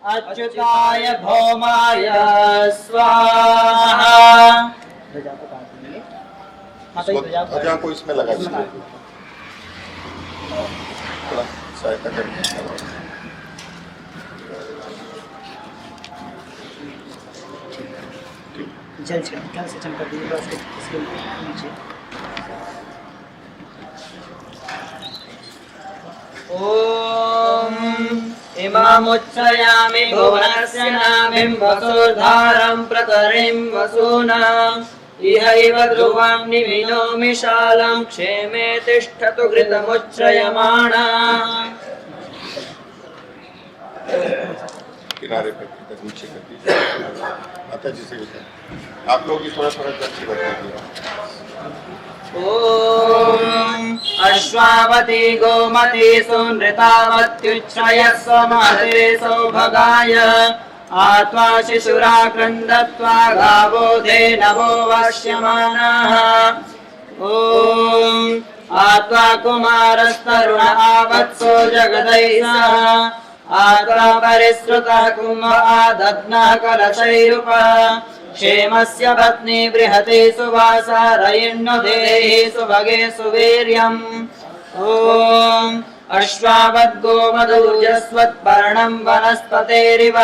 अच्युताय भौमाय स्वाहा। ध्वजा को इसमें लगा दीजिए, थोड़ा सहायता करके। जल से चमका दीजिएगा इसके नीचे। ओम इमामुच्चयामि भुवनस्य नामिं वसुधारं प्रतरिं वसूनाम् इहैव ध्रुवं निविनोमि शालं क्षेमे तिष्ठतु घृतमुच्चयमाणा। किनारे पे नीचे कर दीजिए, माता जी से आप लोग भी थोड़ा थोड़ा जल से कर दीजिए। ओम अश्वावती गोमती सुनृतावत्युच्छ्रयः स्वमहते सौभगाय आत्मा शिशुरा क्रन्दत्वा गावो धेनवो वश्यमानाः। ओम आत्मा कुमारस्तरुण आवत्सो जगदैः सह आत्मा परिश्रुतः कुम्भ आदध्नः कलशैरुपः क्षेमस्य पत्नी बृहते सुवासा रयिण्यो देहि सुभगे सुवीर्यम्। ओम अश्वावद्गोमदूजस्वत्पर्णं वनस्पतेरिव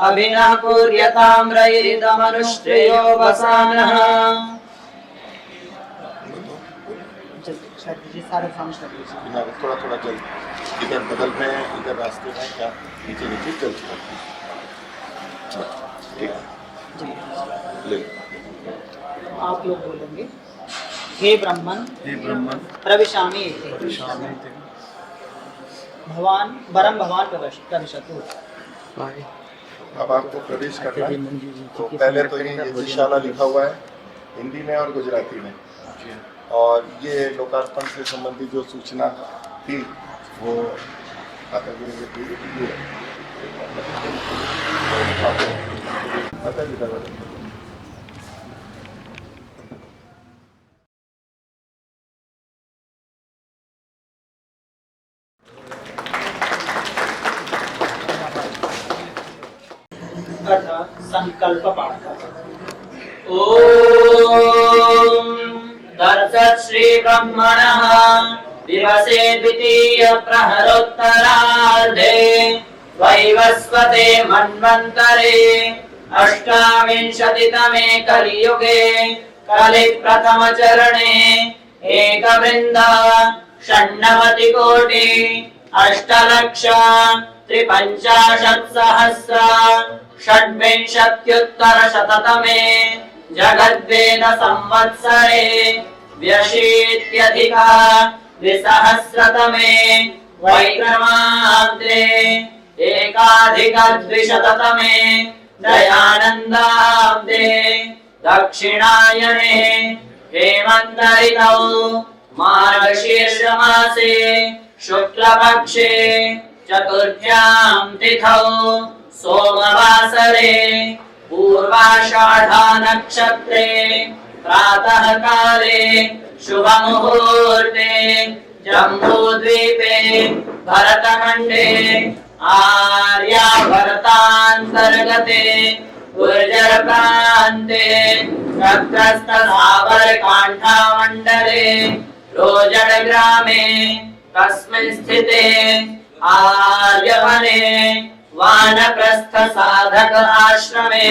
अभिनः कुर्यतां रयिदमनुष्ठेयो वसानः। थोड़ा थोड़ा जल इधर बगल में, इधर रास्ते में, क्या नीचे नीचे जल ठीक ले। आप लोग बोलेंगे हे ब्रह्मन प्रविशामि भगवान वरम भगवान प्रविशतु। अब आपको प्रवेश करना है, तो पहले तो ये यज्ञशाला लिखा हुआ है हिंदी में और गुजराती में, और ये लोकार्पण से संबंधित जो सूचना थी वो माता जी ने दी। माता जी का संकल्प पाठ। ओम दर्शत् श्री ब्रह्मणः दिवसे द्वितीय प्रहरोत्तरार्धे वैवस्वते मन्वन्तरे अष्टाविंशतितमे कलियुगे कलि प्रथम चरणे एकवृन्द षण्णवतिकोटि अष्टलक्ष त्रिपञ्चाशत्सहस्र षड्विंशत्युत्तरशततमे जगद्वेद संवत्सरे व्यशीत्यधिक द्विसहस्रतमे वैक्रमाब्दे एकाधिकद्विशततमे दयानन्दाब्दे दक्षिणायने हेमन्त ऋतौ मार्गशीर्षमासे शुक्लपक्षे चतुर्थ्यां तिथौ सोमवासरे पूर्वाषाढ़ा नक्षत्रे प्रातः काले शुभ मुहूर्ते जम्बूद्वीपे भरतखण्डे आर्यावर्तान्तर्गते गुर्जर प्रान्ते नक्रस्थ साबरकाण्ठा रोजड ग्रामे तस्मिन् स्थिते आर्यवने वानप्रस्थ साधक आश्रमे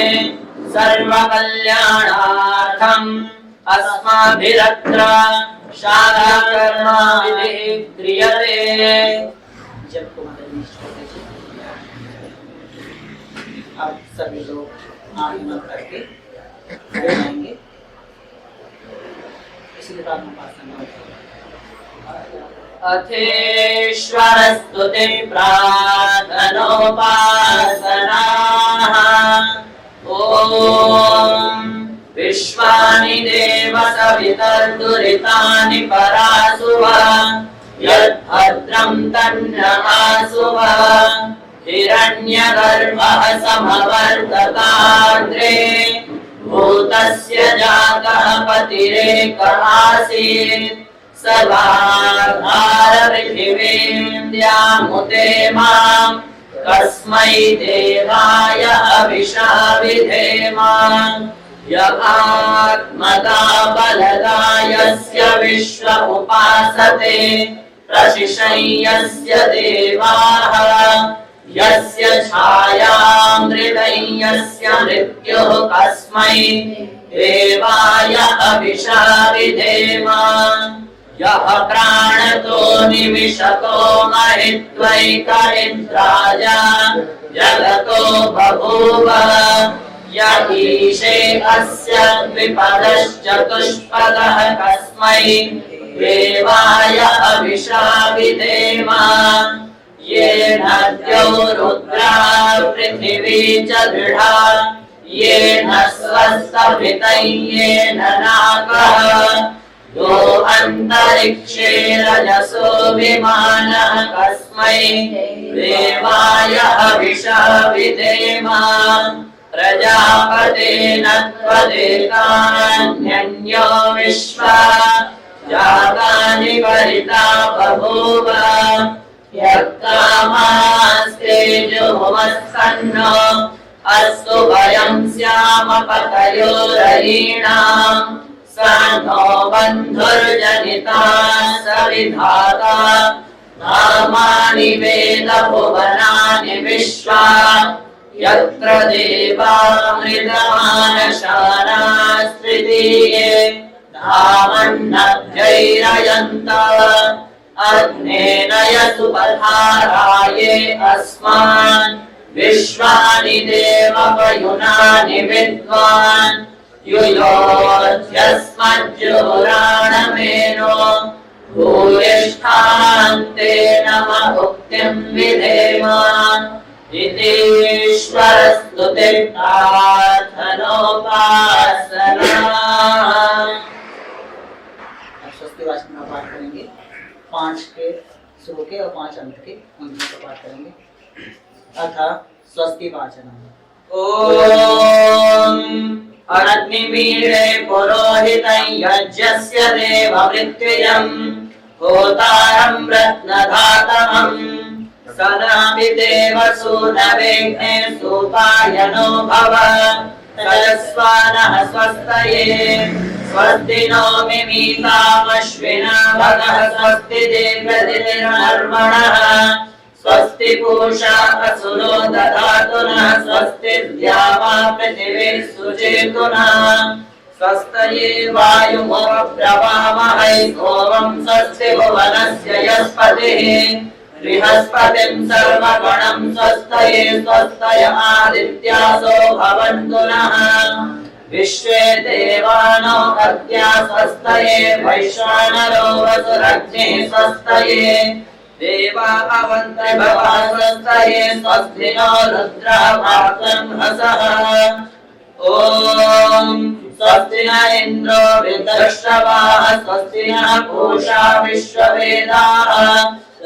सर्व कल्याणार्थम् अस्माभिरत्र शाला कर्मा विधिः क्रियते। जब को आप सभी लोग आत्मा करके जाएंगे, इसलिए प्रार्थना अथेश्वर स्तुति प्रार्थनोपासनाः। ओम विश्वानि देव सवितर्दुरितानि परासुवा यद्भद्रं तन्नमासुव हिरण्यगर्भः समवर्तताग्रे भूतस्य जातः पतिरेक आसीत् सभाधार पृथिवीं द्यामुते मां कस्मै देवाय हविषा विधेम य आत्मदा बलदा यस्य विश्व उपासते प्रशिशं यस्य देवाः यस्य छायामृतं यस्य मृत्युः कस्मै देवाय हविषा विधेम यः प्राणतो निमिषतो महित्वैक इन्द्राय जगतो बभूव य ईशे अस्य द्विपदश्चतुष्पदः कस्मै देवाय हविषा विधेम ये नद्यो रुद्रा पृथिवी च दृढा येन स्वस्तभितं येन नागः यो अन्तरिक्षे रजसो विमानः कस्मै देवाय हविषा विधेम प्रजापतेन त्वदेकान्यन्यो विश्वा जातानि परिता बभूव यत्कामास्तेजोमस्सन्नो अस्तु वयं स्याम पतयोरयीणाम् स नो बन्धुर्जनिता सविधाता नामानि वेद भुवनानि विश्वा यत्र देवामृतमानशानास्त्रिदीये धामन्नभ्यैरयन्त अग्नेन यसुपधाराये अस्मान् विश्वानि देवपयुनानि विद्वान् युयोध्यस्मज्जुराणमेनो भूयिष्ठान्ते नम उक्तिं विधेम इतीश्वरस्तुतिप्रार्थनोपासना। स्वस्ति वाचन का पाठ करेंगे, 5 के शुरू के और 5 अंत के मंत्रों का पाठ करेंगे। अथ स्वस्ति वाचनम्। ओम अग्निमीळे पुरोहितं यज्ञस्य देवमृत्युजं होतारं रत्नधातमं सदामिदेव सूनवेग्ने सूपायनो भव तयस्वानः स्वस्तये स्वस्ति नो मिमीतामश्विना भगः स्वस्ति देवदिनर्मणः स्वस्ति पूषा असुरो दधातु नः स्वस्ति द्यावा पृथिवी सुचेतुना स्वस्तये वायुमोऽप्रवामहै सोमं स्वस्ति भुवनस्य यस्पतिः बृहस्पतिं सर्वगणं स्वस्तये स्वस्तय आदित्यासो भवन्तु नः विश्वे देवानो अद्य स्वस्तये वैश्वानरो वसुरग्निः स्वस्तये देवा अवन्ते भवा स्वस्तये स्वस्ति नो रुद्रः भागंहसः ॐ स्वस्ति न इन्द्रो वृद्धश्रवाः स्वस्ति नः पूषा विश्ववेदाः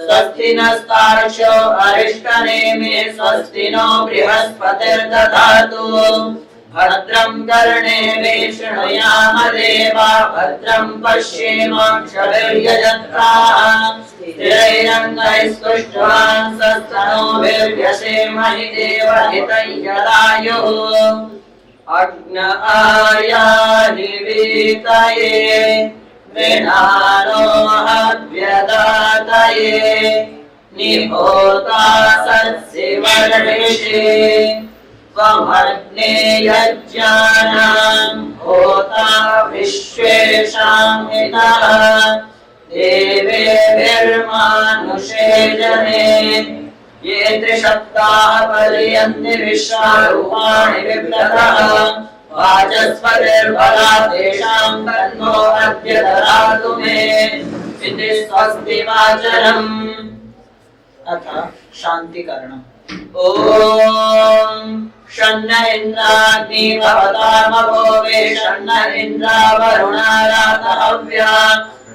स्वस्ति नस्तार्क्ष्यो अरिष्टनेमि स्वस्ति नो बृहस्पतिर्दधातु भद्रं कर्णेभिः शृणुयाम देवा भद्रं पश्येमाक्षभिर्यजत्राः स्थिरैरङ्गैस्तुष्ट्वांसस्तनोभिर्व्यसेमहि देवहितं यदायुः अग्न आयाहि वीतये मृणालो हव्यदातये निहोता सत्सिवर्षे त्वमग्ने यज्ञानां होता विश्वेषां हितः देवेभिर्मानुषे जने ये त्रिसप्ताह पर्यन्ति विश्वारूपाणि बिभ्रतः वाचस्पतिर्बला तेषां तन्नो अद्य ददातु मे इति स्वस्ति वाचनम्। अथ शान्तिकरणम्। ओम शन्न इंद्राग्नि भवतामवो वे शन्न इंद्रा वरुणारातहव्या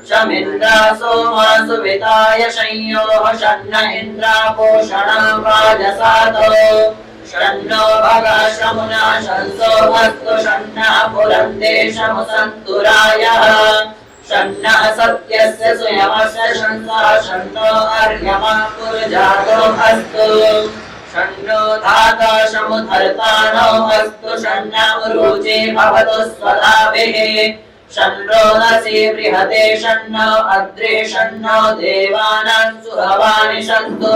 शमिन्द्रा सोमा सुविताय संयोः शन्न इंद्रा पोषणं वाजसातो शन्नो भगा शमुना शंसो अस्तु शन्नः पुरन्दे शमुसन्तुरायः शन्नः सत्यस्य सुयमस्य शंसः शन्नो अर्यमा पुरजातो अस्तु षण्णो धाता समुद्धर्तानो अस्तु षण्ण उरुचे भवतु स्वधाभिः षण्णो नसि बृहते षण्णो अद्रे षण्णो देवानां सुहवानि सन्तु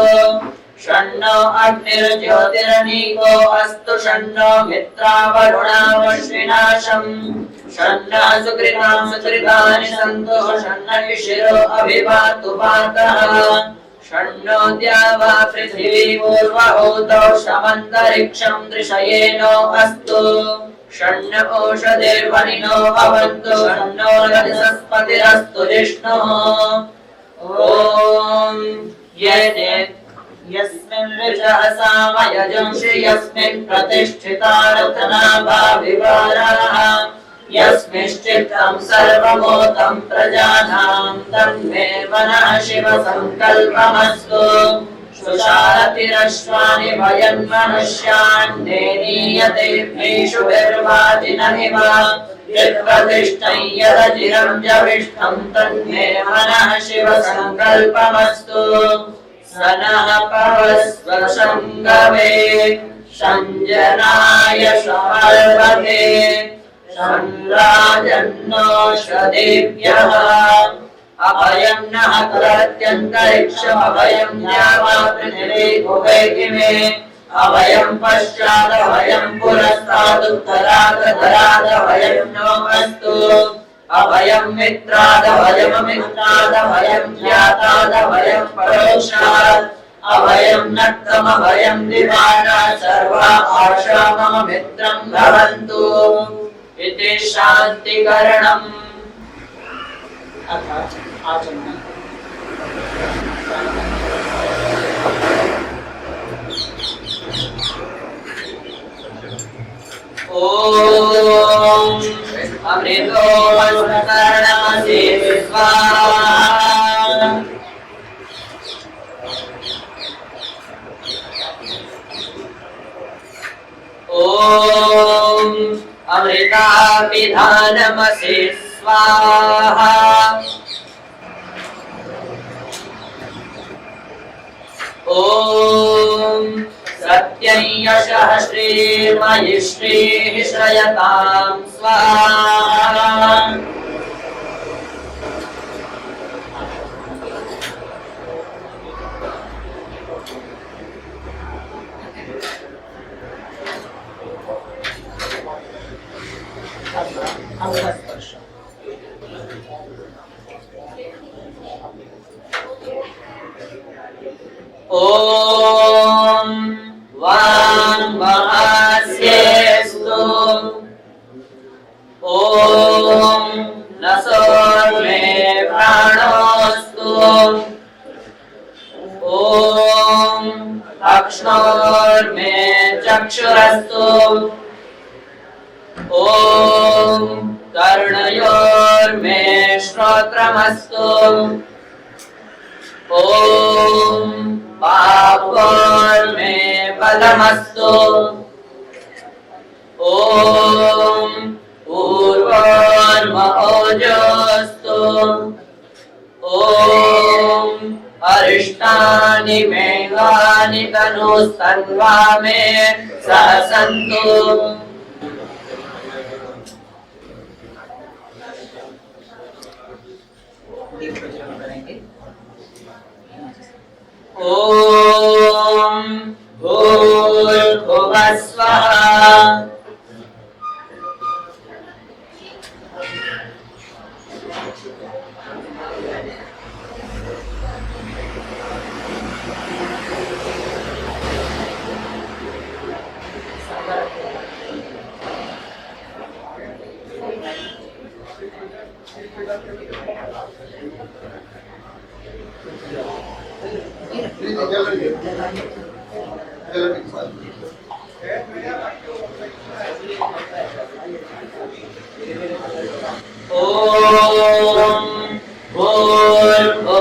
षण्णो अग्निर्ज्योतिरनीको अस्तु षण्णो मित्रावरुणावश्विनाशम् षण्णो सुकृतां सुकृतानि सन्तु षण्ण शिरो अभिवातु वातः षण्णो द्यावा पृथिवी पूर्वहूतौ शमन्तरिक्षं दृशयेनो अस्तु षण्ण ओषधिर्वनिनो भवन्तु षण्णो रजसस्पतिरस्तु जिष्णुः ॐ येने यस्मिन् ऋषः सामयजंषि यस्मिन् प्रतिष्ठिता रत्नाभाविवाराः यस्मिश्चित्तं सर्वभूतं प्रजानां तन्मे मनः शिवसङ्कल्पमस्तु सुशारतिरश्वानि भयन्मनुष्यान् नेनीयतेभ्येषु विर्वाजिन इव यत्प्रतिष्ठं यदजिरं जविष्ठं तन्मे मनः शिवसङ्कल्पमस्तु स नः पवस्व शङ्गवे शञ्जनाय समर्पते शंराजन्नोषधेभ्यः अभयं नः प्रत्यन्तरिक्षमभयं द्यावा पृथिवी उभे इमे अभयं पश्चादभयं पुरस्तादुत्तरादधरादभयं नो अस्तु अभयं मित्रादभयममित्रादभयं ज्ञातादभयं परोक्षात् अभयं नक्तमभयं दिवाना सर्वा आशा मम मित्रं भवन्तु इति शान्तिकरणम् अथ आचमनम् ॐ अमृतो वरुणकर्णमसि स्वाहा ॐ अमृताभिधानमसि स्वाहा ॐ सत्यं यशः श्रीर्मयि श्रीः श्रयतां स्वाहा अंगस्पर्श ॐ वाङ्महास्येस्तु ॐ नसोर्मे प्राणोऽस्तु ॐ अक्ष्णोर्मे चक्षुरस्तु ॐ कर्णयोर्मे श्रोत्रमस्तु ॐ पापोर्मे बलमस्तु ॐ पूर्वोर्मोजोऽस्तु ॐ अरिष्टानि मेघानि तनुस्तन्वा मे सहसन्तु दीप प्रज्वलन करेंगे। ॐ भूर्भुवः स्वः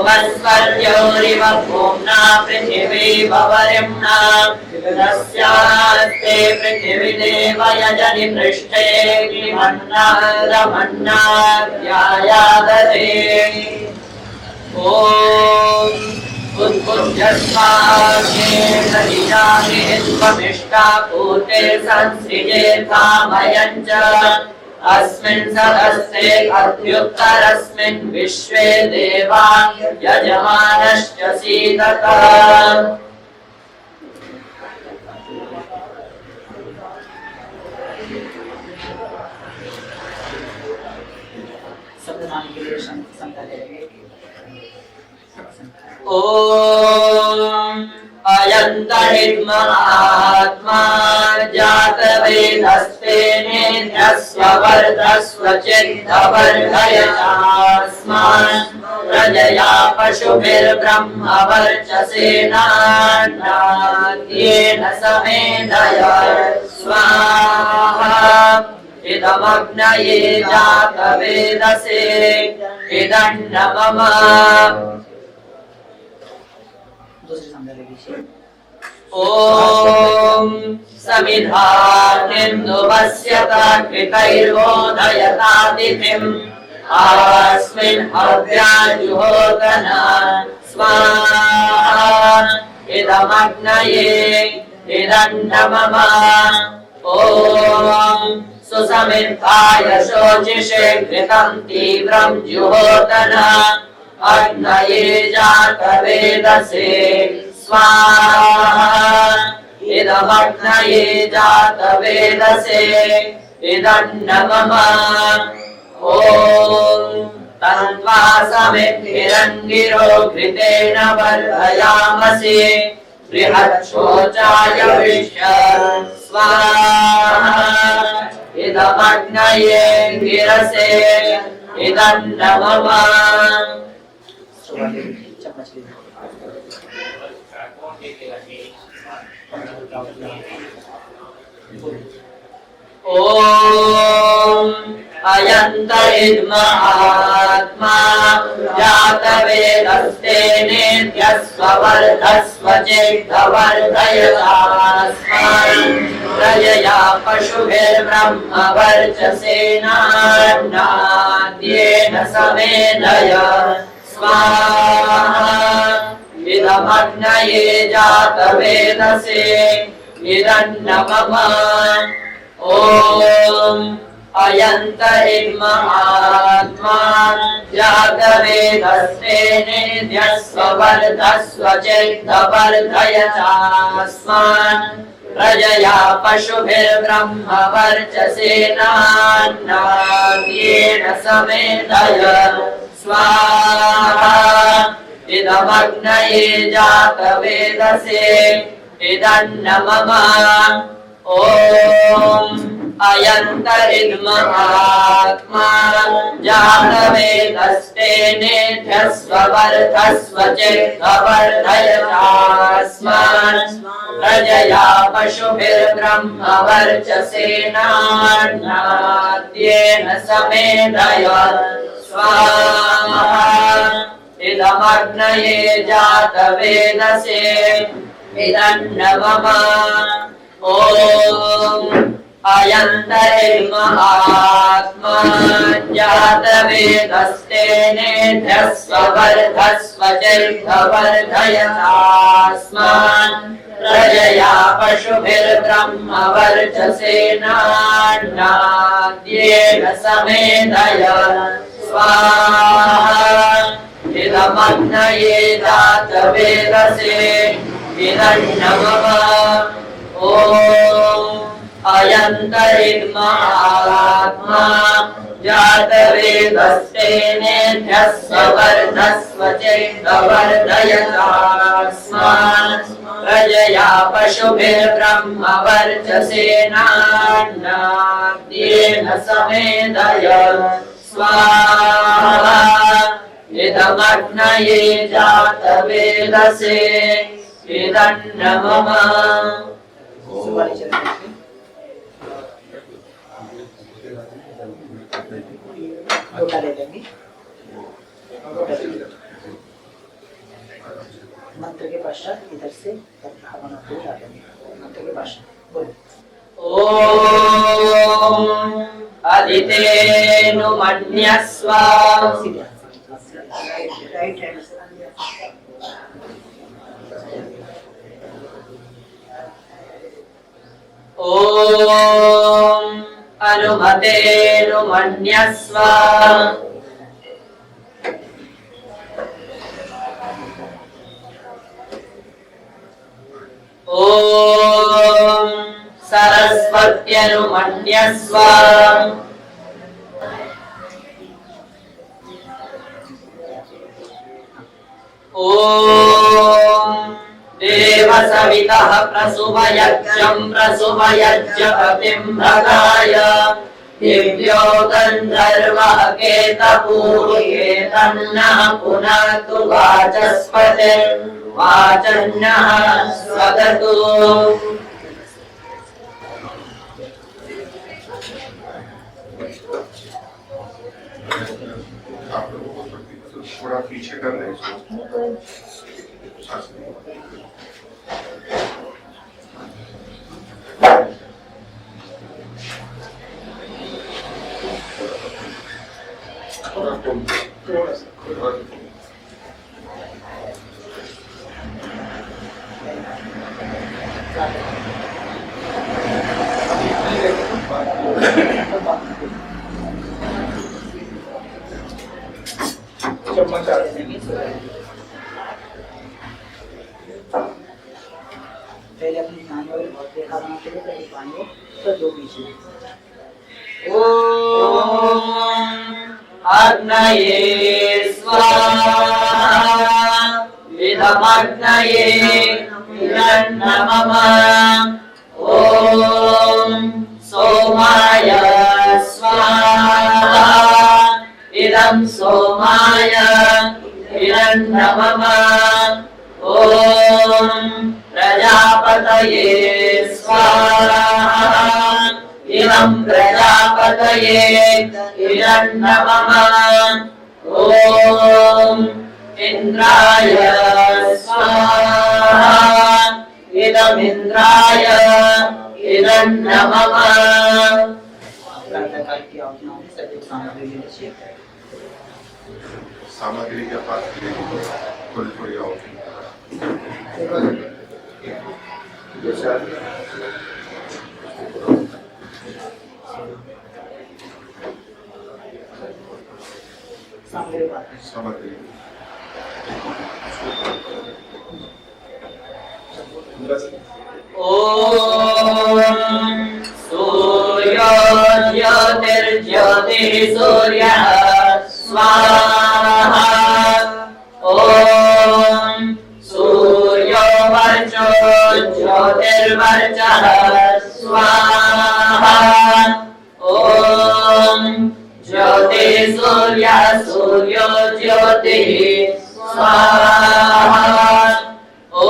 भूर्भुवस्वर्योरिव भूम्ना पृथिवी भवरिम्ना तस्यास्ते पृथिवी देव यजनि पृष्ठे ध्यायादधे ॐ उद्बुध्यस्माकेन निजानिहित्वमिष्टापूते संसृजेथामयम् च अस्मिन् सदस्ते अत्युत्तरस्मिन् विश्वे देवा यजमानश्च सीदतः शब्दनाम के लिए शंका करेंगे। ओम अयन्तरिद्महात्मा जातवेदस्तेनेन्द्रस्ववर्धस्वचिद्धवर्धयतास्मान् प्रजया पशुभिर्ब्रह्मवर्चसेनान्नाद्येन समेधय स्वाहा इदमग्नये जातवेदसे इदन्न मम दूसरी संज्ञा ले लीजिए। ओम समिधानिन्दुवस्यता कृतैर्बोधयतातिथिम् अस्मिन् हव्याजुहोतना स्वाहा इदमग्नये इदन्न मम ओम सुसमिद्धाय शोचिषे घृतं तीव्रं जुहोतना अग्नये जातवेदसे स्वाहा इदमग्नये जातवेदसे इदन्न मम ॐ तन्त्वा समिद्भिरङ्गिरो घृतेन वर्धयामसि बृहच्छोचाय विश्य स्वाहा इदमग्नये गिरसे इदन्न मम चम्मच लीजिए। ओम अयन्तरिद्महात्मा जातवेदस्तेनेन्द्रस्ववर्धस्वचिद्धवर्धयतास्मान् प्रजया पशुभिर्ब्रह्मवर्चसेनान्नाद्येन समेधय स्वाहा इदमग्नये जातवेदसे इदन्न मम ओम अयन्तरिद्महात्मा जातवेदस्तेनेन्द्रस्ववर्धस्वचिद्धवर्धयतास्मान् प्रजया पशुभिर्ब्रह्मवर्चसेनान्नाद्येन समेधय स्वाहा इदमग्नये जातवेदसे इदन्न मम ओम अयन्तरिद्महात्मा जातवेदस्तेनेन्द्रस्ववर्धस्वचिद्धवर्धयतास्मान् प्रजया पशुभिर्ब्रह्मवर्चसेनान्नाद्येन समेधय स्वाहा इदमग्नये जातवेदसे इदन्न मम ओम अयन्तरिद्महात्मा जातवेदस्तेनेन्द्रस्ववर्धस्वचिद्धवर्धयतास्मान् प्रजया पशुभिर्ब्रह्मवर्चसेनान्नाद्येन समेधय स्वाहा इदमग्नये जातवेदसे इदन्न मम ओम अयन्तरिद्महात्मा जातवेदस्तेनेन्द्रस्ववर्धस्वचिद्धवर्धयतास्मान् प्रजया पशुभिर्ब्रह्मवर्चसेनान्नाद्येन समेधय स्वाहा इदमग्नये जातवेदसे इदन्न मम सुपारी चल लीजिए। लोटा ले लेंगे। मंत्र के पश्चात इधर से भावना को डालेंगे। मंत्र के पश्चात बोलो। ओम अदितेनुमन्यस्व सीधे राइट हैंड अनुमतेनुमन्यस्व ॐ सरस्वत्यनुमन्यस्व ॐ देवसवितः प्रसुभयज्ञं प्रसुभयज्ञपतिं भगाय दिव्यो गन्धर्वः केतपूर्येतन्नः पुनर्तु वाचस्पतिर्वाचन्नः स्वदतु थोड़ा पीछे कर लें इसको। पहले अपनी नानी वाली बहुत देखा बनाते थे कभी पाएंगे तो दो पीछे ॐ अग्नये स्वाहा इदमग्नये हिरण्यमम ॐ सोमाय स्वाहा इदं सोमाय हिरण्यमम ॐ प्रजापतये स्वाहा इदं प्रजापतये हिरण्यमम ॐ इन्द्राय स्वाहा इदमिन्द्राय हिरण्यमम प्रातःकाल की आहुतियों में सभी सामग्री ले लीजिए सामग्री के पास थोड़ी थोड़ी आहुति सामग्री ॐ सूर्यो ज्योतिर्ज्योतिः सूर्यः स्वाहा ॐ सूर्यो वर्चो ज्योतिर्वर्चः स्वाहा ॐ ज्योतिः सूर्यः सूर्यो ज्योतिः स्वाहा ॐ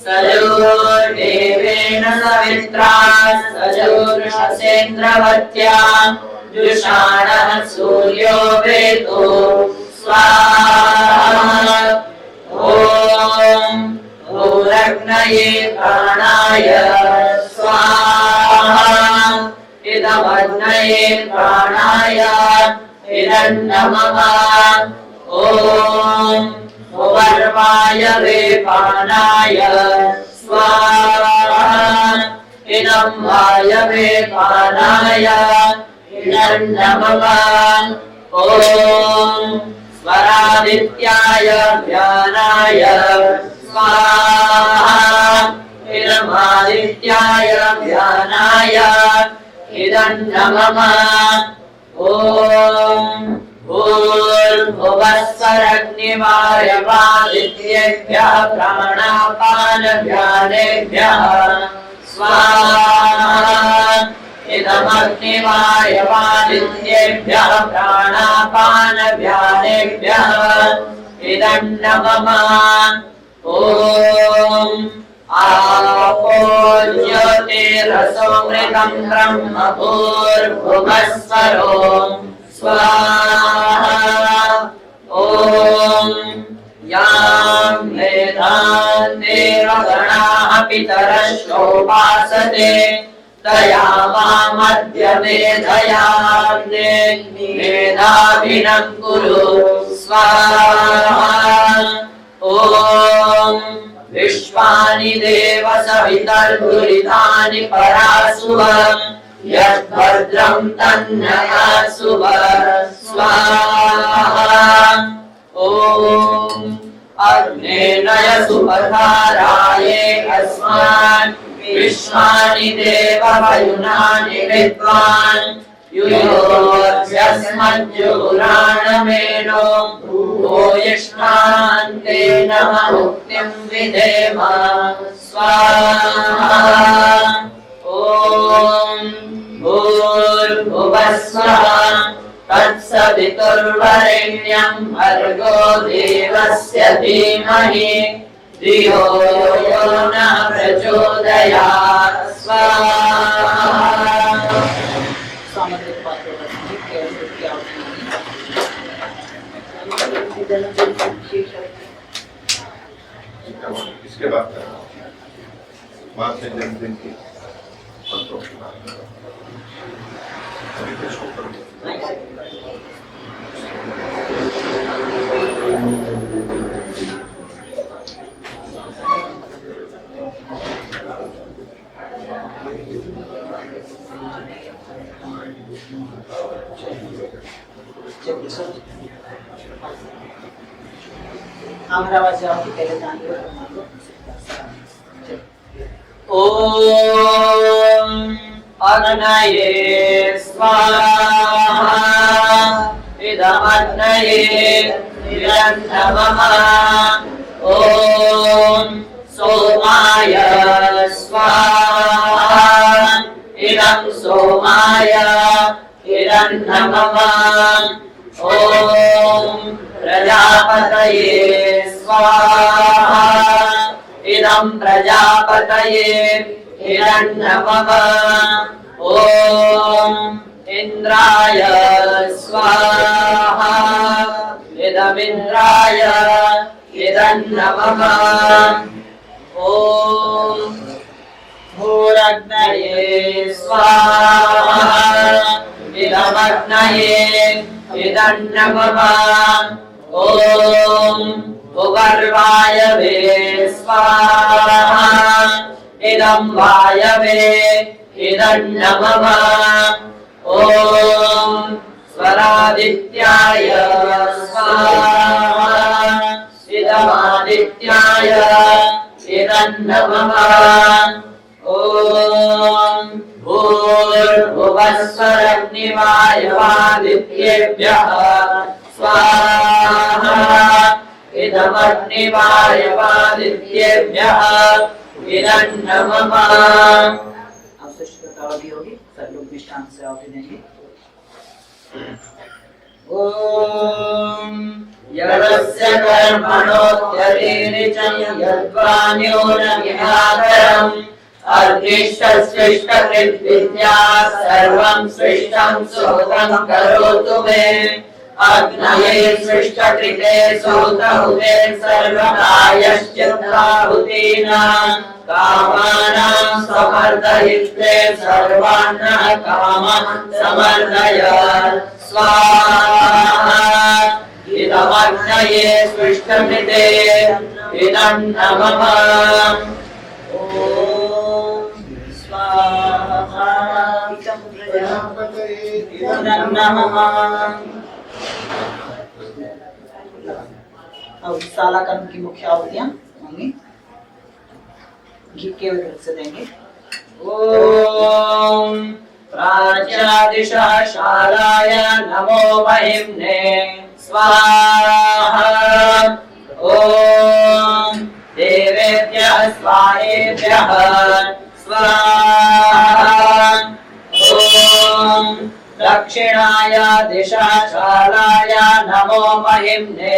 सजोर्देवेन सवित्रा सजोर्षसेन्द्रवत्या जुषाणः सूर्यो वेतो स्वाहा ॐ भूरग्नये प्राणाय स्वाहा इदमग्नये प्राणाय हिरण्यमम ॐ भुवर्वाय वेपानाय स्वाहा इदं वायवे पानाय हिरण्यमम ॐ स्वरादित्याय व्यानाय स्वाहा इदमादित्याय व्यानाय हिरण्यमम ॐ भूर्भुवस्सरग्निवायवादित्येभ्यः प्राणापानव्यानेभ्यः स्वाहा इदमग्निवायवादित्येभ्यः प्राणापानव्यानेभ्यः हिरण्यमम ॐ आपो ज्योतिरसोमृतं ब्रह्म भूर्भुवस्सरो स्वाहा ॐ यां वेदान् देवगणाः पितरश्चोपासते तया मामद्य मेधयाग्ने मेधाभिनं कुरु स्वाहा ॐ विश्व विश्वानि देव सवितर्दुरितानि परासुवम् यद्भद्रं तन्नयासुव स्वाहा ॐ अग्नेनय सुपधाराये अस्मान् विश्वानि देव वयुनानि विद्वान् युयोर्यस्मज्जुराणमेनो भूयिष्ठान्ते नमः मुक्तिं विधेम स्वाहा ॐ भूर्भुवः स्वः तत्सवितुर्वरेण्यं भर्गो देवस्य धीमहि धियो यो नः प्रचोदयात् स्वाहा सामग्री पात्र रखेंगे केवल की आवश्यकता इसके बाद माँ के जन्मदिन की संतोष की बात अभी कुछ ऊपर आवाज जाओ कि पहले दान दो ॐ अग्नये स्वाहा इदमग्नये निरन्तमः ॐ सोमाय स्वाहा इदं सोमाय हिरण्यमः ॐ प्रजापतये स्वाहा इदं प्रजापतये हिरण्यमः ॐ इन्द्राय स्वाहा इदमिन्द्राय हिरण्यमः ॐ भूरग्नये स्वाहा इदमग्नये हिरण्यमः ॐ भुवर्वायवे स्वाहा इदं वायवे हिरण्यमः ॐ स्वरादित्याय स्वाहा इदमादित्याय हिरण्यमः ॐ भूर्भुवस्वरग्निवायवादित्येभ्यः स्वाहा इदमग्निवायवादित्येभ्यः हिरण्यमः अब सृष्टिकर्ता भी होगी सब लोग विष्टान से आहुति देंगे ओम यस्य कर्मणोऽत्यतिरिचं यद्वान्योनमिहाकरम् अर्धिष्ठस्विष्टकृद्विद्या सर्वं सृष्टं सुहृतं करोतु मे अग्नये सृष्टकृते सुहृतहुते सर्वकायश्चित्ताहुतीनां कामानां समर्दयित्वे सर्वान्नः कामः समर्दय स्वाहा इदमग्नये सृष्टकृते इदं नमः अब साला कर्म की मुख्य आहुतियां होंगी घी के उधर से देंगे ओम प्राच्यादिशः शालाय नमो महिम्ने स्वाहा ओम देवेभ्यः स्वाहेभ्यः स्वाहा ओम दक्षिणाय दिशा शालाय नमो महिम्ने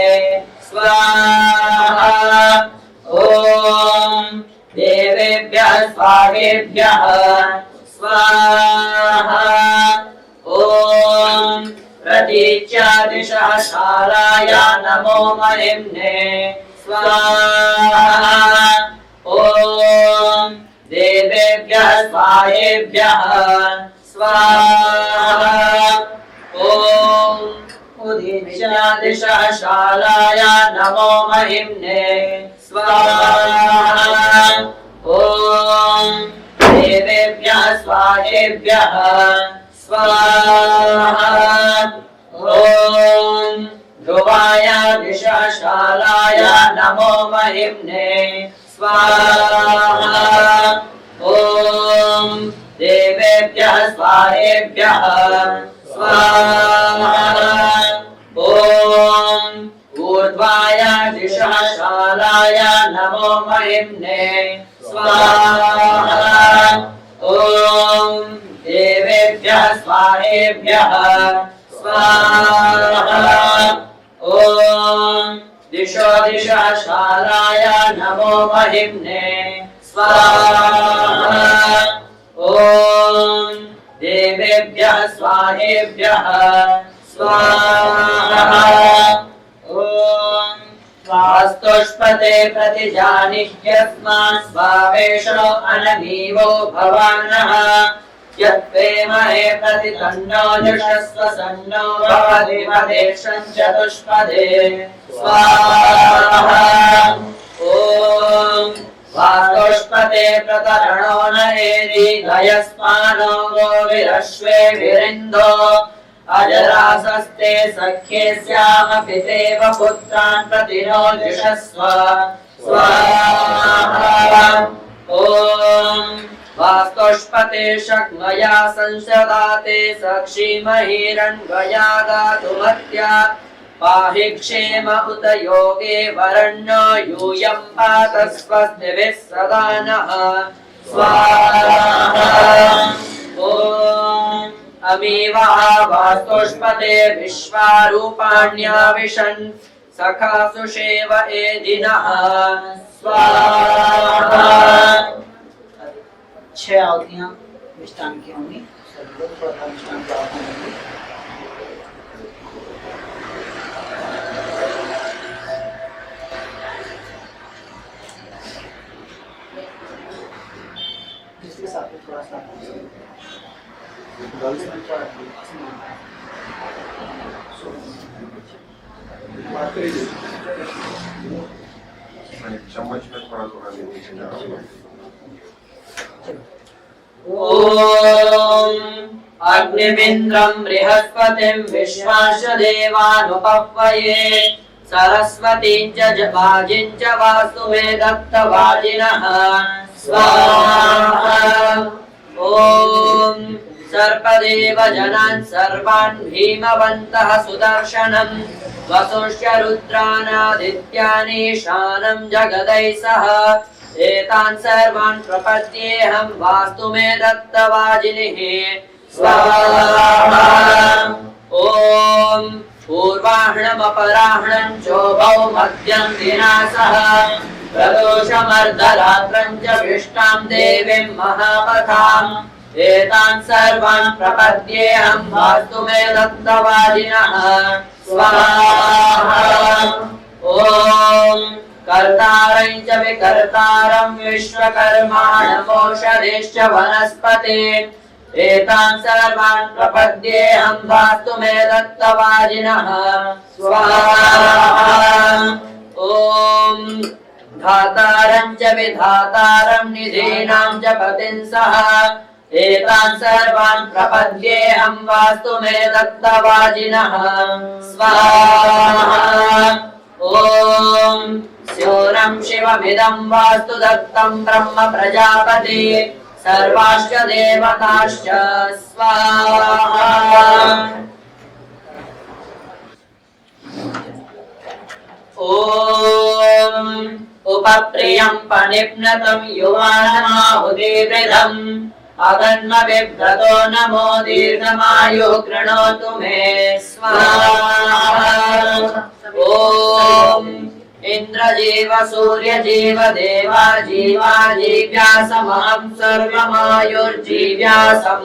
स्वाहा ओम देवेभ्यः स्वाहेभ्यः स्वाहा ओम प्रतीच्या दिशा शालाय नमो महिम्ने स्वाहा ओम देवेभ्यः स्वाहेभ्यः स्वाहा ओम उदीच्या दिशा शालाय नमो महिम्ने स्वाहा देवेभ्यः स्वाहेभ्यः स्वाहा। ॐ ध्रुवाय दिशाशालाय नमो महिम्ने स्वाहा। ॐ देवेभ्यः स्वाहेभ्यः स्वाहा। ॐ ऊर्ध्वाय दिशाशालाय नमो महिम्ने स्वाहा। ॐ देवेभ्यः स्वाहेभ्यः स्वाहा। ॐ दिशो दिशाशालाय नमो महिम्ने स्वाहा। ॐ देवेभ्यः स्वाहेभ्यः स्वाहा। ॐ स्वास्तुष्पते प्रतिजानिह्यस्मान् स्वावेशो अनमीवो भवानः यत्वेमहे प्रतितन्नो जुषस्व सन्नो भवति पदेशं चतुष्पदे स्वाहा। ॐ स्वास्तुष्पते प्रतरणो न एरि गयस्मानो गोविरश्वे विरिन्दो अजरासस्ते सख्ये स्याम पितेव पुत्रान् प्रतिनो जुषस्व स्वाहा। ॐ वास्तुष्पते शक्मया संसदाते सक्षीमहिरण्वया गातुमत्या पाहि क्षेम उत योगे वरण्यो यूयं पात स्वस्तिभिः सदा नः स्वाहा। ॐ अमीवः वास्तुष्पते विश्वारूपाण्याविशन् सखासुषेव एदिनः स्वाहा। 6 आहुतियां मिष्टान की होंगी। सभी लोग थोड़ा मिष्टान की आहुति देंगे। जिसके साथ में थोड़ा सा चम्मच में थोड़ा थोड़ा ले लीजिए। ॐ अग्निमिन्द्रं बृहस्पतिं विश्वास्य देवानुपह्वये सरस्वतीं च वाजिं च वासुमे दत्तवाजिनः स्वाहा। ॐ सर्पदेव जनान् सर्वान् भीमवन्तः सुदर्शनं वसुश्च रुद्रानादित्यानि शानं जगदैः सह एतान् सर्वान् प्रपद्येऽहं वास्तु मे दत्तवाजिनिः स्वाहा। ॐ पूर्वाह्णमपराह्णं चोभौ मध्यं विनाशः प्रदोषमर्धरात्रं च विष्टां देवीं महापथाम् एतान् सर्वान् प्रपद्येऽहं वास्तु मे दत्तवाजिनः स्वाहा। ॐ कर्तारं च विकर्तारं विश्वकर्माणमोषधेश्च वनस्पते एतान् सर्वान् प्रपद्येऽहं वास्तु मे दत्तवाजिनः स्वाहा। ॐ धातारं च विधातारं निधीनां च पतिं सह एतान् सर्वान् प्रपद्येऽहं वास्तु मे दत्तवाजिनः स्वाहा। ॐ स्योरं शिवमिदं वास्तु दत्तं ब्रह्म प्रजापति सर्वाश्च देवताश्च स्वाहा। ॐ उपप्रियं पनिप्नतं युवानमाहुतिवृधम् अगन्मबिभ्रतो नमो दीर्घमायुः कृणोतु मे स्वाहा। ॐ इन्द्रजीव सूर्यजीव देवा जीवा जीव्यासमहं सर्वमायुर्जीव्यासं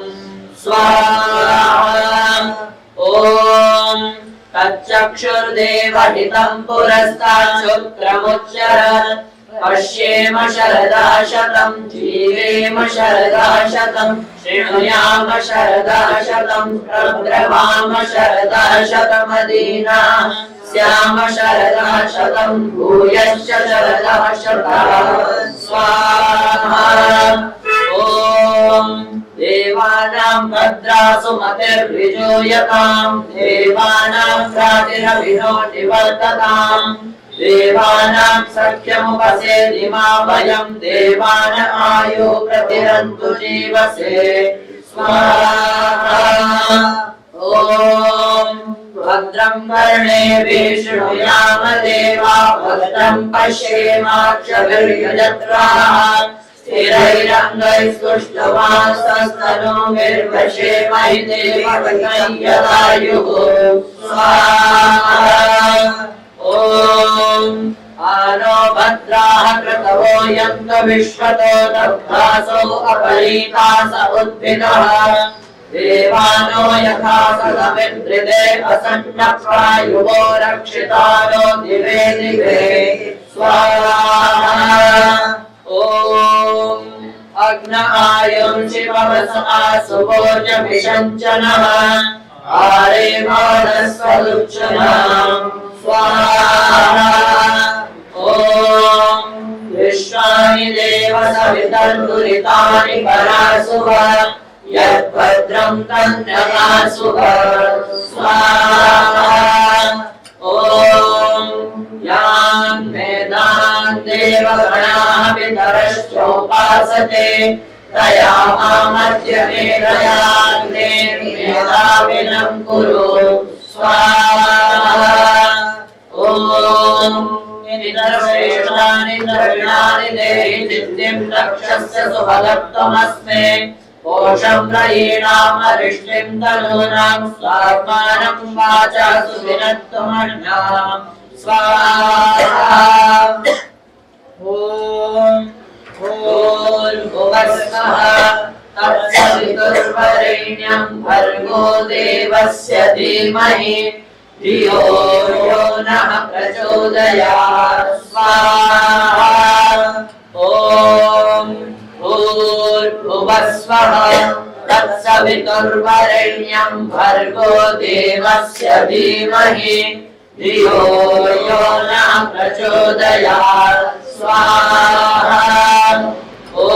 स्वाहा। ॐ तच्चक्षुर्देवहितं पुरस्तात् शुक्रमुच्चरत् पश्येम शरदा शतं जीवेम शरदा शतं शृणुयाम शरदा शतं प्रब्रवाम शरदा शतमदीना स्याम शरदा शतं भूयश्च शरदा शतम् स्वाहा। ॐ भद्रासु मतिर्विजूयताम् देवानां प्रातिरभिनो निवर्तताम् देवानां सख्यमुपसेदिमावयं देवान आयु प्रतिरन्तु जीवसे स्वाहा ॐ भद्रं कर्णेभिः शृणुयाम देवा भद्रं पश्येमाक्षभिर्यजत्राः स्थिरैरङ्गैस्तुष्टवांसस्तनूभिर्वशेमहि देवयदायुः स्वाहा ॐ आनो भद्राः कृतवो यन्तो विश्वतो दग्धासो अपरीतास उद्भिदः देवानो यथा सदमिन्द्रिदे असन्नप्रायुवो रक्षितारो दिवे दिवे स्वाहा ॐ अग्न आयुंसि पवस आसुभोजभिषञ्चनः आरे मानस्वदुच्चनाम् स्वाहा ॐ विश्वानि देव सवितर्दुरितानि परासुव यद्भद्रं तन्नगासुव स्वाहा ॐ यां वेदान् देवगणाः पितरश्चोपासते तया मामद्य मेधयाग्ने मेधाविनं कुरु स्वाहा ॐ निदर्शेषानि द्रविणानि देहि सिद्धिं रक्षस्य सुभगत्वमस्मे कोशं प्रयीणाम् अरिष्टिं तनूनां स्वात्मानं वाचा सुविनत्वमन्नाम् स्वाहा ॐ भूर्भुवस्सः तत्सवितुर्वरेण्यं भर्गो देवस्य धीमहि धियो यो नः प्रचोदयात् स्वाहा ॐ भूर्भुवस्सः तत्सवितुर्वरेण्यं भर्गो देवस्य धीमहि धियो यो नः प्रचोदयात् स्वाहा ॐ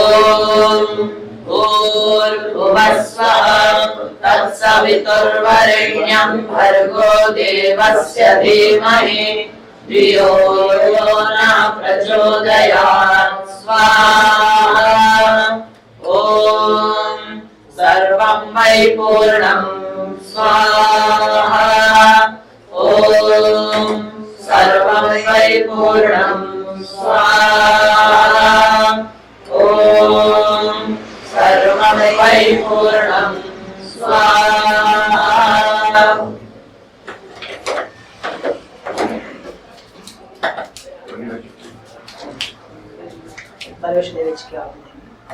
भूर्भुवस्सः तत्सवितुर्वरेण्यं भर्गो देवस्य धीमहि धियो यो नः प्रचोदयात् स्वाहा ॐ सर्वं मयि पूर्णं स्वाहा ॐ सर्वं मयि पूर्णं स्वाहा ॐ सर्वं मयि पूर्णं स्वाहा प्रवेश देवेच की आप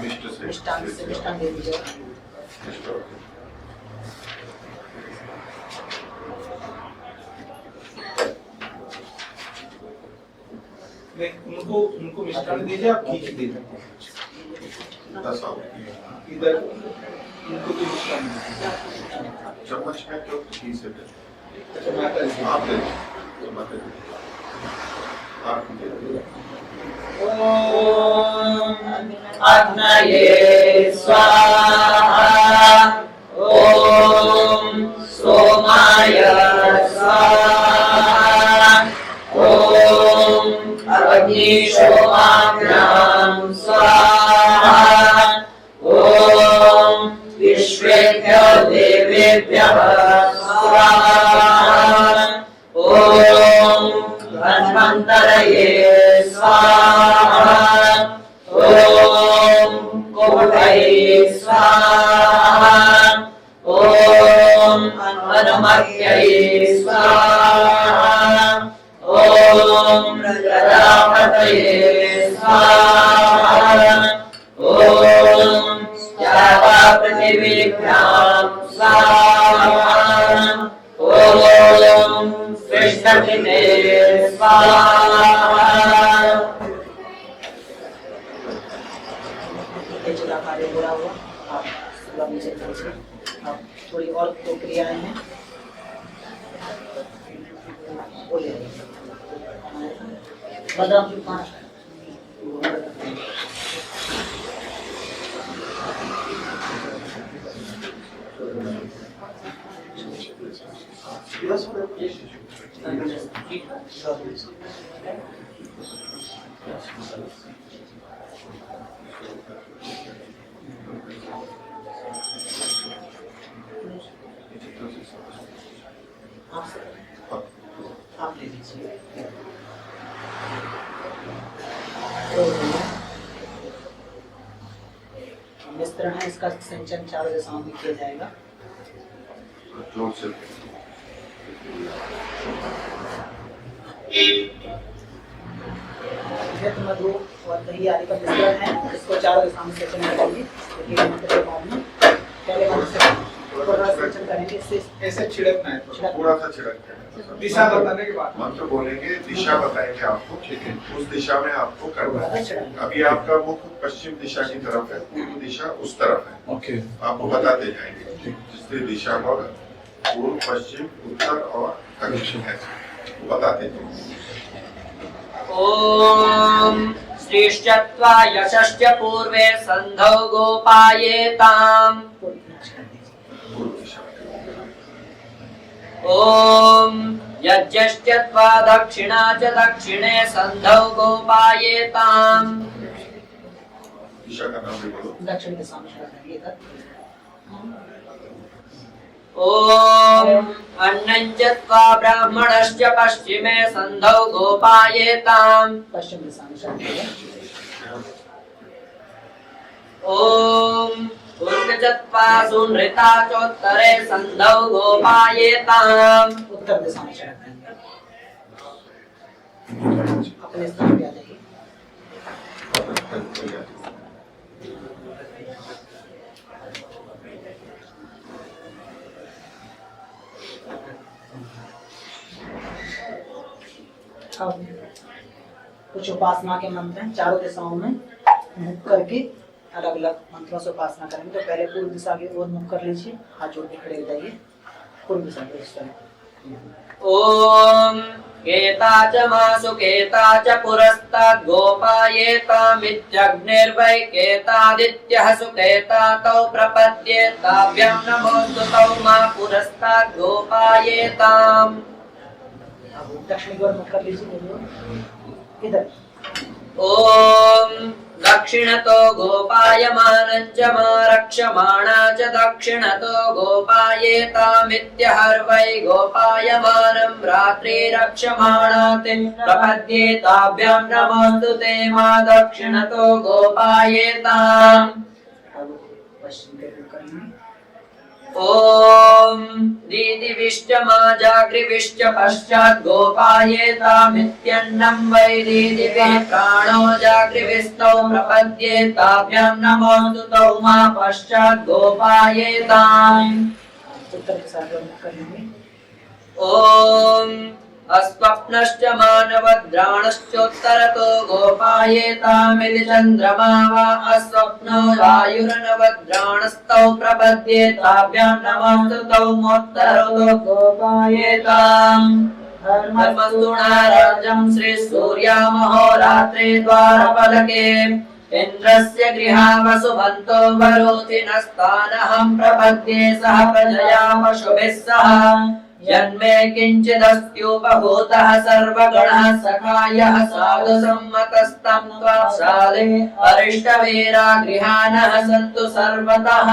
मिष्टान से मिष्टान दे दीजिए उनको मिष्टान दीजिए, आप खींच दीजिए इधर उनको भी मिष्टान दीजिए चम्मच में तो खींच से आप दे अग्नये स्वाहा ॐ सोमाय स्वाहा ॐ अग्निशोमाभ्यां स्वाहा ॐ विश्वेभ्यो देवेभ्यः स्वाहा ॐ धन्वन्तरये स्वाहा ॐ कोटये स्वाहा ॐ हनुमत्यै स्वाहा ॐ प्रजापतये स्वाहा ॐ यावा पृथिवीभ्यां स्वाहा ॐ कृष्णकृते स्वाहा चला कार्य पूरा हुआ आप सुबह नीचे लीजिए अब थोड़ी और प्रक्रियाएं हैं बोलिए बदाम की 5 हाँ आप ले लीजिए। मिश्रण है, इसका सिंचन 4 दिशाओं में किया जाएगा। जोर से मधु और दही आदि का मिश्रण है, इसको 4 दिशाओं में सिंचन करेंगे। पहले हम सिंचन करेंगे, इससे ऐसे छिड़कना है थोड़ा। थोड़ा सा छिड़कते हैं, दिशा बताने के बाद मंत्र बोलेंगे, दिशा बताएंगे आपको, ठीक है, उस दिशा में आपको करना है। अभी आपका मुख पश्चिम दिशा की तरफ है, पूर्व दिशा उस तरफ है। ओके। आपको बताते जाएंगे जिससे दिशा को पूर्व, पश्चिम, उत्तर और दक्षिण है, बताते जाएंगे। ओम श्रीश्चत्वा यशश्च पूर्वे संधौ गोपायेताम्। पूर्व दिशा ओम यज्ञश्चत्वा दक्षिणा च दक्षिणे संधौ गोपायेताम्। दिशा का नाम भी बोलो। दक्षिण दिशा में छिड़केंगे इधर। ओम अन्नञ्चत्वा ब्राह्मणश्च पश्चिमे संधौ गोपायेताम्। पश्चिम दिशा में छिड़केंगे। ओम उर्गजत्वा सुनृता चोत्तरे संधौ गोपायेताम्। उत्तर दिशा में छिड़केंगे। अपने स्थान पे आ जाइए। अब कुछ उपासना के मंत्र हैं, 4 दिशाओं में मुख करके अलग अलग मंत्रों से उपासना करेंगे। तो पहले पूर्व दिशा की ओर मुख कर लीजिए, हाथ जोड़ के खड़े हो जाइए। पूर्व दिशा की ओर। ओम केता च मासु केता च पुरस्ताद् गोपायेतामित्यग्निर्वै केतादित्यः सुकेता तौ प्रपद्येताभ्यां नमोऽस्तु तौ मा पुरस्ताद् गोपायेताम्। अब दक्षिण की ओर मुख कर लीजिए। इधर। ओम दक्षिणतो गोपायमानं च मा रक्षमाणा च दक्षिणतो गोपायेतामित्यहर्वै गोपायमानं रात्रि रक्षमाणा ते प्रपद्येताभ्यां नमोऽस्तु ते मा दक्षिणतो गोपायेताम्। पश्चिम की ओर करेंगे। ओम दीदिविश्च मा जागृविश्च पश्चात् गोपायेतामित्यन्नं वै दीदिभिः प्राणो जागृविस्तौ प्रपद्येताभ्यां नमोऽस्तु तौ मा पश्चात् गोपायेताम्। उत्तर दिशा की ओर मुख करेंगे। ओम अस्वप्नश्च मानवद्राणश्चोत्तरतो गोपायेतामिति चन्द्रमा वा अस्वप्नो वायुरनवद्राणस्तौ प्रपद्येताभ्यां नमोऽस्तु तौ मोत्तरतो गोपायेताम्। धर्मस्तु नाराजं श्री सूर्यामहोरात्रे द्वारफलके इन्द्रस्य गृहा वसुमन्तो वरोति नस्तानहं प्रपद्ये सह प्रजया पशुभिः सह यन्मे किञ्चिदस्त्युपभूतः सर्वगणः सखायः साधुसम्मतस्तं त्वाप्साले अरिष्टवीरा गृहाणः सन्तु सर्वतः।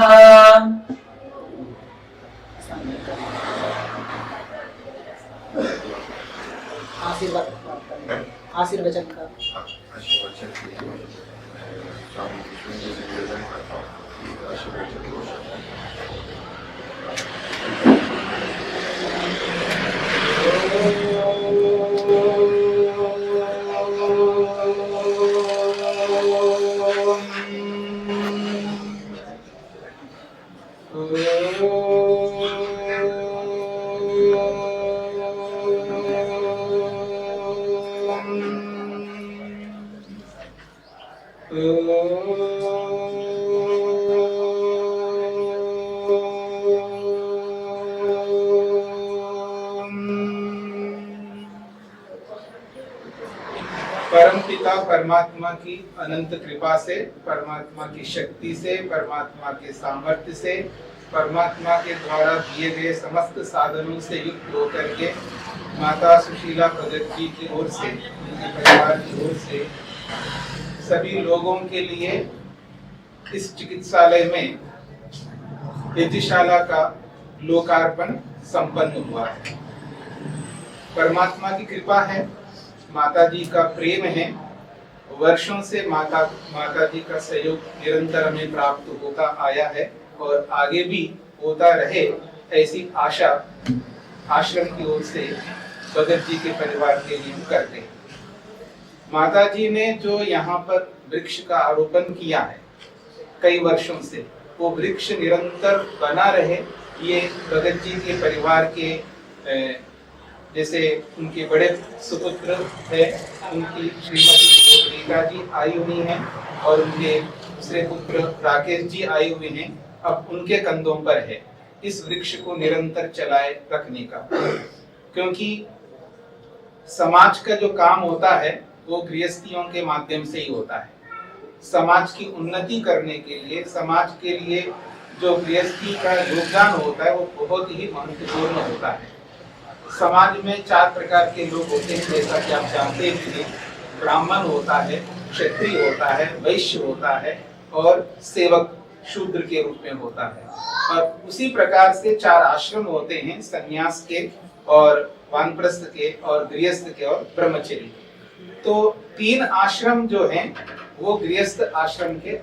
आशीर्वचन का परमपिता परमात्मा की अनंत कृपा से, परमात्मा की शक्ति से, परमात्मा के सामर्थ्य से, परमात्मा के द्वारा दिए गए समस्त साधनों से युक्त होकर के माता सुशीला भगत जी की ओर से, उनके परिवार की ओर से सभी लोगों के लिए इस चिकित्सालय में यज्ञशाला का लोकार्पण संपन्न हुआ है। परमात्मा की कृपा है, माता जी का प्रेम है, वर्षों से माता जी का सहयोग निरंतर हमें प्राप्त होता आया है और आगे भी होता रहे, ऐसी आशा आश्रम की ओर से भगत जी के परिवार के लिए करते हैं। माता जी ने जो यहाँ पर वृक्ष का आरोपण किया है कई वर्षों से, वो वृक्ष निरंतर बना रहे, ये भगत जी के परिवार के जैसे उनके बड़े सुपुत्र है, उनकी श्रीमती रीता जी आई हुई हैं और उनके दूसरे पुत्र राकेश जी आए हुए हैं, अब उनके कंधों पर है इस वृक्ष को निरंतर चलाए रखने का। क्योंकि समाज का जो काम होता है वो गृहस्थियों के माध्यम से ही होता है। समाज की उन्नति करने के लिए, समाज के लिए जो गृहस्थी का योगदान होता है वो बहुत ही महत्वपूर्ण होता है। समाज में 4 प्रकार के लोग होते हैं, जैसा कि आप जानते हैं। ब्राह्मण होता है, क्षत्रिय होता है, वैश्य होता है और सेवक शूद्र के रूप में होता है। और उसी प्रकार से 4 आश्रम होते हैं, संन्यास के और वानप्रस्थ के और गृहस्थ के और ब्रह्मचर्य। तो 3 आश्रम जो हैं वो गृहस्थ आश्रम के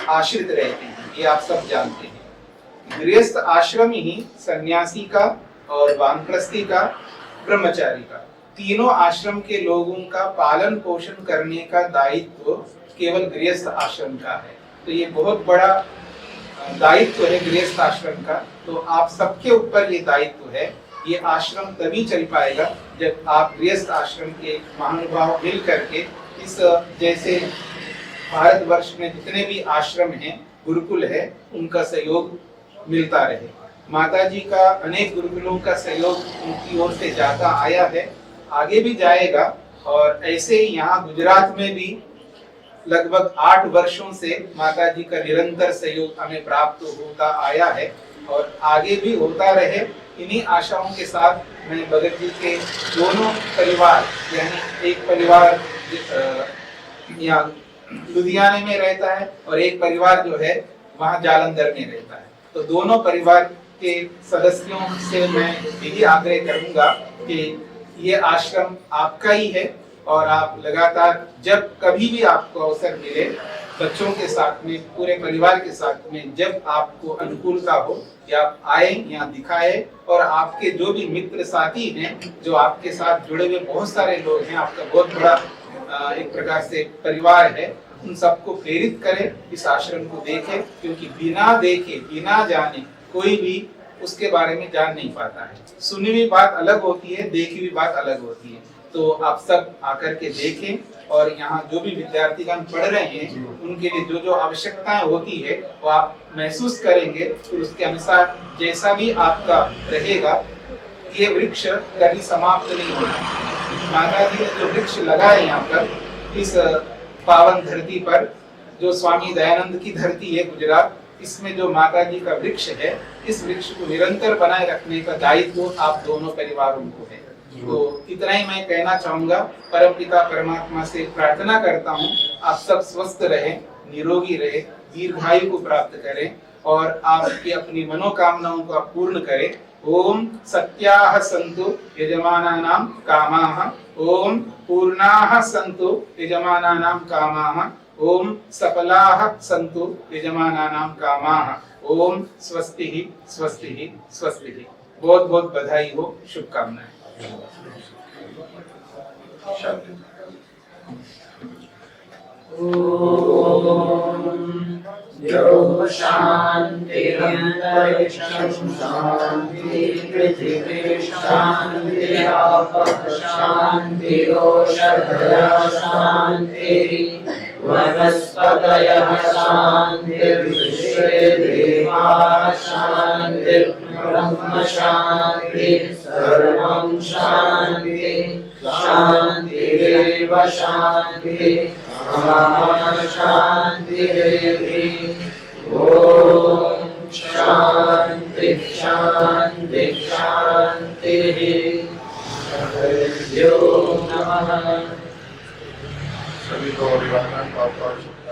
आश्रित रहते हैं, ये आप सब जानते हैं। गृहस्थ आश्रम ही सन्यासी का और वानप्रस्थी का, ब्रह्मचारी का, तीनों आश्रम के लोगों का पालन पोषण करने का दायित्व केवल गृहस्थ आश्रम का है। तो ये बहुत बड़ा दायित्व है गृहस्थ आश्रम का। तो आप सबके ऊपर ये दायित्व है। ये आश्रम तभी चल पाएगा जब आप गृहस्थ आश्रम के महानुभाव मिल करके इस, जैसे भारतवर्ष में जितने भी आश्रम हैं, गुरुकुल है, उनका सहयोग मिलता रहे। माता जी का अनेक गुरुकुलों का सहयोग उनकी ओर से जाता आया है, आगे भी जाएगा। और ऐसे ही यहाँ गुजरात में भी लगभग 8 वर्षों से माता जी का निरंतर सहयोग हमें प्राप्त होता आया है और आगे भी होता रहे। इन्हीं आशाओं के साथ मैं भगत जी के दोनों परिवार, यानी एक परिवार यहाँ लुधियाने में रहता है और एक परिवार जो है वहाँ जालंधर में रहता है, तो दोनों परिवार के सदस्यों से मैं यही आग्रह करूंगा कि ये आश्रम आपका ही है और आप लगातार जब कभी भी आपको अवसर मिले, बच्चों के साथ में, पूरे परिवार के साथ में, जब आपको अनुकूलता हो कि आप आए, यहाँ दिखाए। और आपके जो भी मित्र साथी हैं, जो आपके साथ जुड़े हुए बहुत सारे लोग हैं, आपका बहुत बड़ा एक प्रकार से परिवार है, उन सबको प्रेरित करें, इस आश्रम को देखें। क्योंकि बिना देखे, बिना जाने कोई भी उसके बारे में जान नहीं पाता है। सुनी हुई बात अलग होती है, देखी हुई बात अलग होती है। तो आप सब आकर के देखें और यहाँ जो भी विद्यार्थीगण पढ़ रहे हैं उनके लिए जो जो आवश्यकताएं होती है वो आप महसूस करेंगे। फिर उसके अनुसार जैसा भी आपका रहेगा, ये वृक्ष कभी समाप्त नहीं होगा। माता जी ने जो वृक्ष लगाए यहाँ पर, इस पावन धरती पर, जो स्वामी दयानंद की धरती है गुजरात, इसमें जो माता जी का वृक्ष है, इस वृक्ष को निरंतर बनाए रखने का दायित्व आप दोनों परिवारों को है। तो इतना ही मैं कहना चाहूंगा। परमपिता परमात्मा से प्रार्थना करता हूँ आप सब स्वस्थ रहे, निरोगी रहे, दीर्घायु को प्राप्त करें और आपकी अपनी मनोकामनाओं को आप पूर्ण करें। ओम सत्याः सन्तु यजमानानां कामाः, ओम पूर्णाः सन्तु यजमानानां कामाः, ओम सफलाः सन्तु यजमानानां कामाः, ओम स्वस्तिः स्वस्तिः स्वस्तिः। बहुत बहुत बधाई हो, शुभकामनाएं। जो शांति अंतरिक्षं शांति पृथिवी शांति आपः शांति ओषधयः शांति वनस्पतयः शांति विश्वे देवाः शांति ब्रह्म शांति सर्वं शांति शांतिरेव शांति शांतिरेवि। ओम शांति शांति शांति। सभी को अभिवादन, बहुत बहुत शुक्रिया।